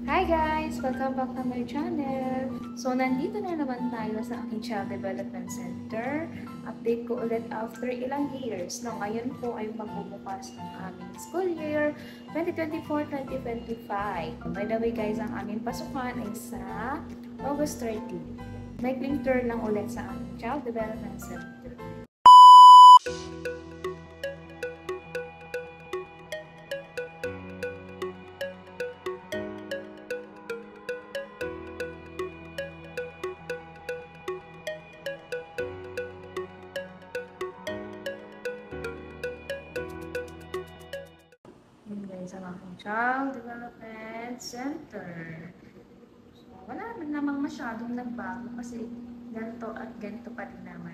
Hi guys! Welcome back to my channel! So, nandito na naman tayo sa aking Child Development Center. Update ko ulit after ilang years. No, ngayon po ay magbubukas ng aming school year 2024-2025. By the way guys, ang aming pasukan ay sa August 30. Nag-link tour lang ulit sa aming Child Development Center. Sa aking Child Development Center. So, wala namang masyadong nagbago kasi ganito at ganito pa rin naman.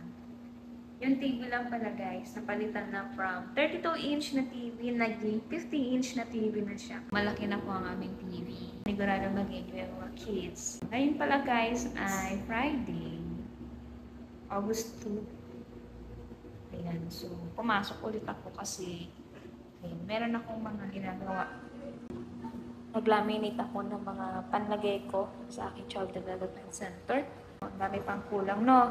Yung TV lang pala guys, napalitan na from 32-inch na TV, naging 50-inch na TV na siya. Malaki na po ang aming TV. Sigurado mag-enjoy ang mga kids. Ngayon pala guys ay Friday, August 2. Ayan, so pumasok ulit ako kasi meron akong mga ginagawa. Nag-laminate ako ng mga panlagay ko sa aking Child Development Center. Ang dami pang kulang, no?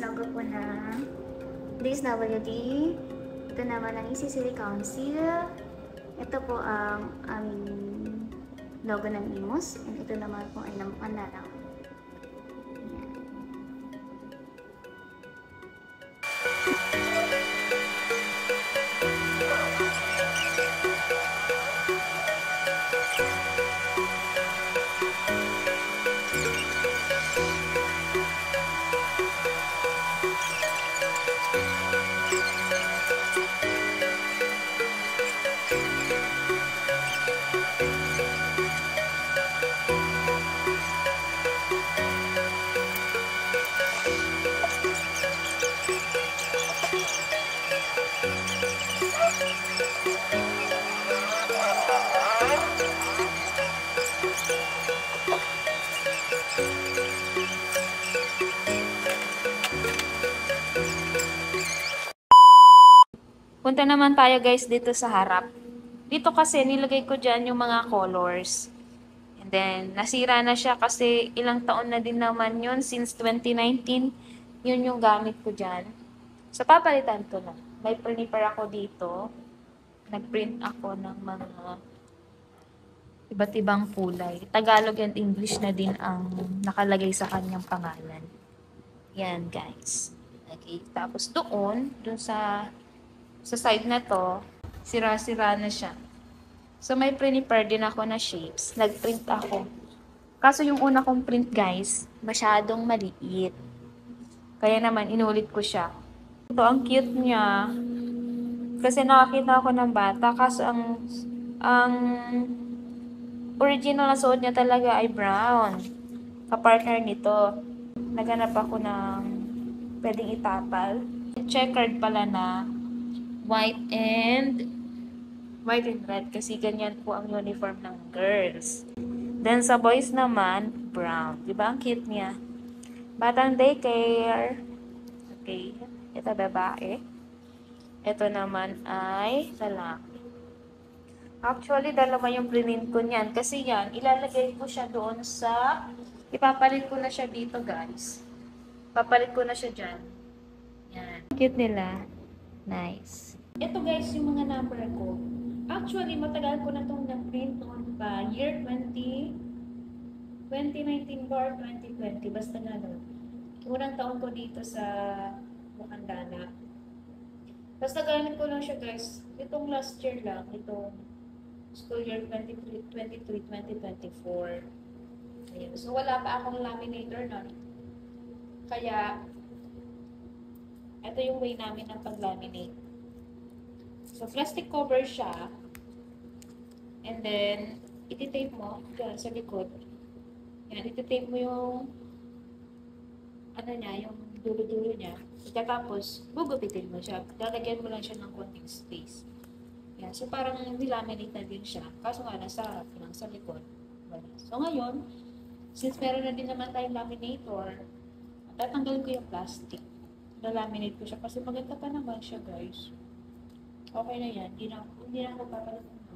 Logo po ng DSWD. Ito naman ang ECCD Council. Ito po ang logo ng IMOS. And ito naman po ay ng Panarang. Punta naman tayo guys dito sa harap. Dito kasi nilagay ko dyan yung mga colors. And then, nasira na siya kasi ilang taon na din naman yun. Since 2019, yun yung gamit ko dyan. So, papalitan ko na. May printer ako dito. Nag-print ako ng mga iba't ibang kulay. Tagalog and English na din ang nakalagay sa kanyang pangalan. Yan guys. Okay. Tapos doon sa side na to, sira-sira na siya. So, may prepare din ako na shapes. Nag-print ako. Kaso yung una kong print, guys, masyadong maliit. Kaya naman, inulit ko siya. Ito, ang cute niya. Kasi nakakita ako ng bata. Kaso ang original na suot niya talaga ay brown. Kapartner nito. Naghanap ako ng pwedeng itapal. Checkered pala na white and red kasi ganyan po ang uniform ng girls. Then sa boys naman, brown. Diba ang cute niya? Batang daycare. Okay. Ito babae. Ito naman ay lalaki. Actually, dalawa yung print ko niyan. Kasi yan, ilalagay ko siya doon sa ipapalit ko na siya dito guys. Papalit ko na siya dyan. Yan. Cute nila. Nice. Ito guys, yung mga number ko. Actually, matagal ko na itong na-print noon pa. Year 2019 or 2020. Basta na doon. Unang taon ko dito sa Wakandana. Tapos nagamit ko lang siya guys. Itong last year lang. Itong school year 2023-2024. Ayan. So, wala pa akong laminator noon. Kaya, ito yung way namin ng pag-laminate. So, plastic cover siya. And then, iti-tape mo dyan sa likod. Yan, iti-tape mo yung ano niya, yung dulo-dulo niya. Pagkatapos, gugupitin mo siya. Lalagyan mo lang siya ng konting space. Yan. So, parang nilaminate na din siya. Kaso nga, nasa harap lang, sa likod. Wala. So, ngayon, since meron na din naman tayong laminator, tatanggalin ko yung plastic. Lalaminate ko siya kasi maganda pa naman siya, guys. Okay na yan. Hindi na ako papalitan ko.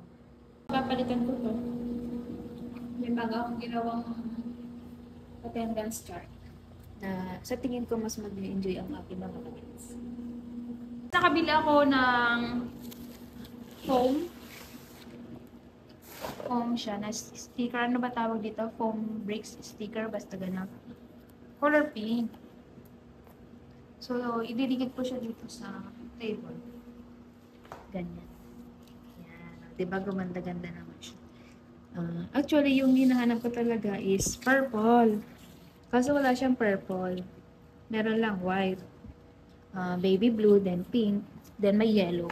Papalitan ko to. May bago akong ginawang attendance chart na sa tingin ko mas mag-enjoy ang aking mga kids. Nakabili ako ng foam. Foam siya na sticker. Ano ba tawag dito? Foam bricks sticker. Basta ganun. Color pink. So, ididikit ko siya dito sa table. Ganyan. Yan. Diba gumanda-ganda naman siya. Actually, yung hinahanap ko talaga is purple. Kaso wala siyang purple. Meron lang white. Baby blue, then pink, then may yellow.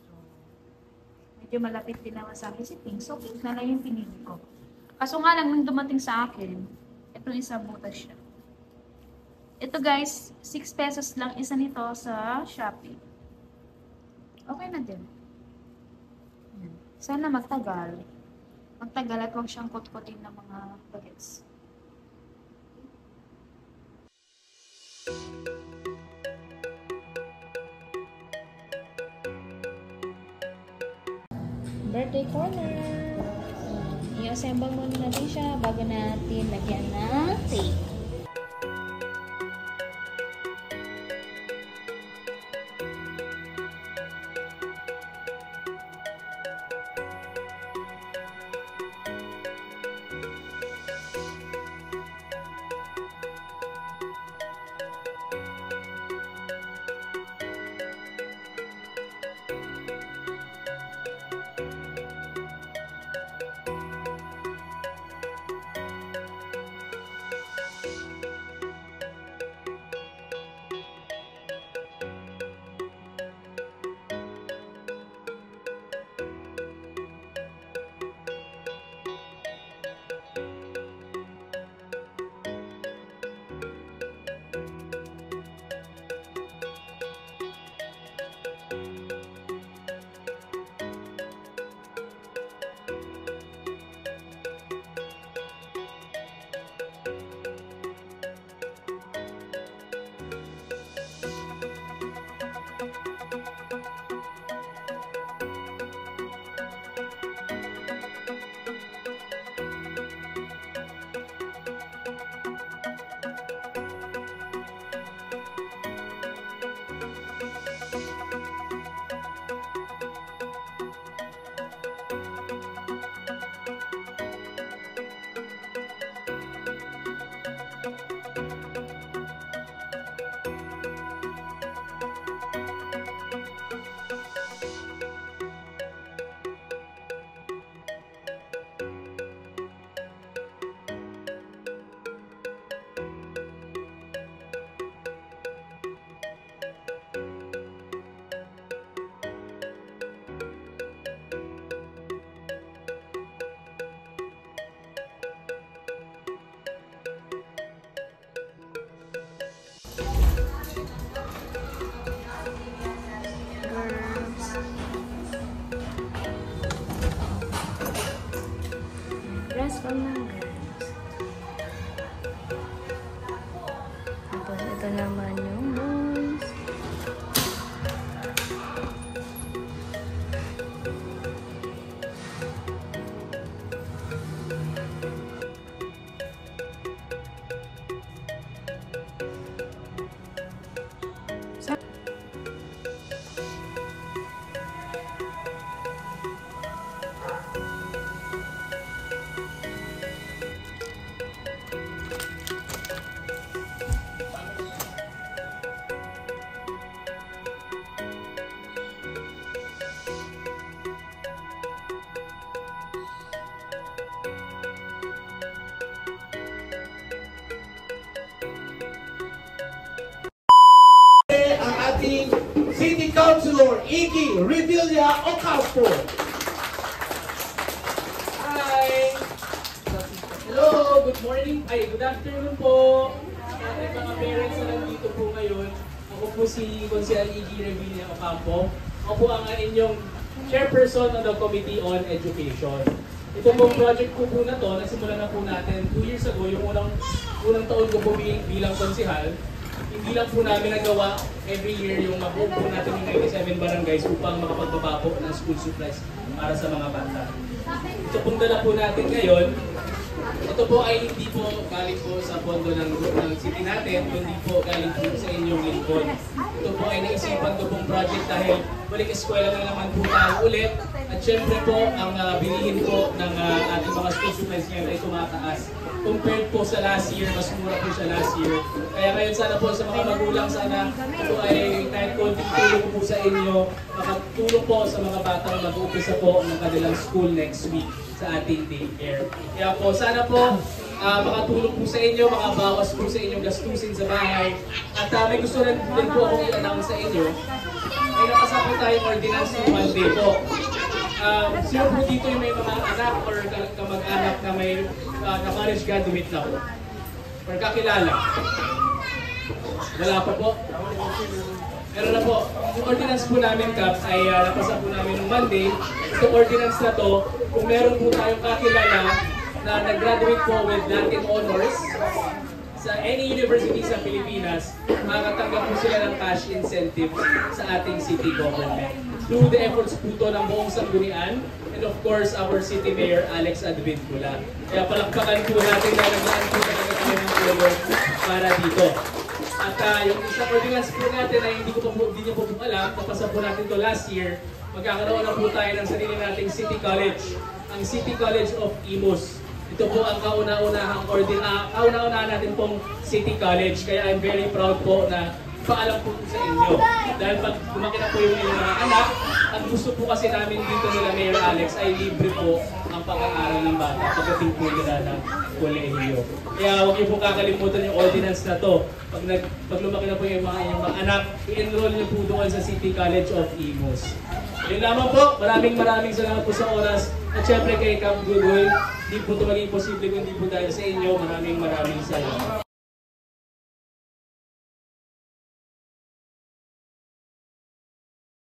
So, medyo malapit din naman sa akin si pink. So, pink na lang yung pinili ko. Kaso nga lang, nung dumating sa akin, ito isang butas siya. Ito guys, 6 pesos lang isa nito sa Shopee. Okay na din. Sana magtagal. Magtagal at huwag siyang kutkutin ng mga bagets. Birthday corner. I-assemble muna natin siya bago natin lagyan ng tape. Rest lang lang, guys. Tapos ito naman yung boys. ating City Councilor Iggy Revilla Ocampo. Hi! Hello! Good morning! Ay, good afternoon po! Ating mga parents na nandito po ngayon. Ako po si Consejero Iggy Revilla Ocampo. Ako po ang inyong chairperson of the Committee on Education. Ito pong project po na to, nasimulan na po natin 2 years ago, yung unang taon ko po bilang konsehal. Hindi lang po namin nagawa every year yung mabuo po natin yung 97 barangays upang makapagbaba po ng school supplies para sa mga bata. Ito pong dala po natin ngayon. Ito po ay hindi po galing po sa pondo ng city natin, kundi po galing po sa inyong lingkod. Ito po ay naisipan ko pong project dahil balik eskwela na naman po tayo ulit. At syempre po, ang bilihin po ng ating mga school supplies ngayon ay tumataas. Compared po sa last year, mas mura po siya last year. Kaya ngayon sana po sa mga magulang, sana ito ay kahit konting tulong po sa inyo, makatulong po sa mga batang mag-uumpisa po ng kanilang school next week sa ating daycare. Kaya po, sana po makatulong po sa inyo, makabawas po sa inyong gastusin sa bahay. At may gusto rin po akong i-announce sa inyo. May napasa po tayong ordinance ng Monday po. Sino po dito yung may mga anak or kamag-anak na may na-college graduate na po? Or kakilala? Wala pa po? Meron na po. Yung ordinance po namin, Kap, ay napasa po namin ng Monday. Itong ordinance na to, kung meron po tayong kakilala na nag-graduate po with Latin Honors sa any university sa Pilipinas, makakatanggap po sila ng cash incentive sa ating city government. Through the efforts po to ng buong sanggunian, and of course, our City Mayor Alex Advintula. Kaya palakpakan po natin na naglaan po talaga kami ng tulong para dito. At yung isang ordinance po natin na hindi niyo po alam, napasa po natin to last year, magkakaroon na po tayo ng sarili nating City College, ang City College of Imus. Ito po ang kauna-unahan natin pong City College, kaya I'm very proud po na paalam po sa inyo. Dahil pag lumaki na po yung inyong mga anak, ang gusto po kasi namin dito nila Mayor Alex ay libre po ang pag-aaral ng bata pagdating po nila ng kolehiyo. Kaya huwag niyo po kakalimutan yung ordinance na to. Pag lumaki na po yung mga inyong mga anak, i-enroll niyo po doon sa City College of Imus. Yun lamang po. Maraming salamat po sa oras. At syempre kay Cap Gudoy, hindi po ito maging posible kung hindi po dahil sa inyo. Maraming salamat.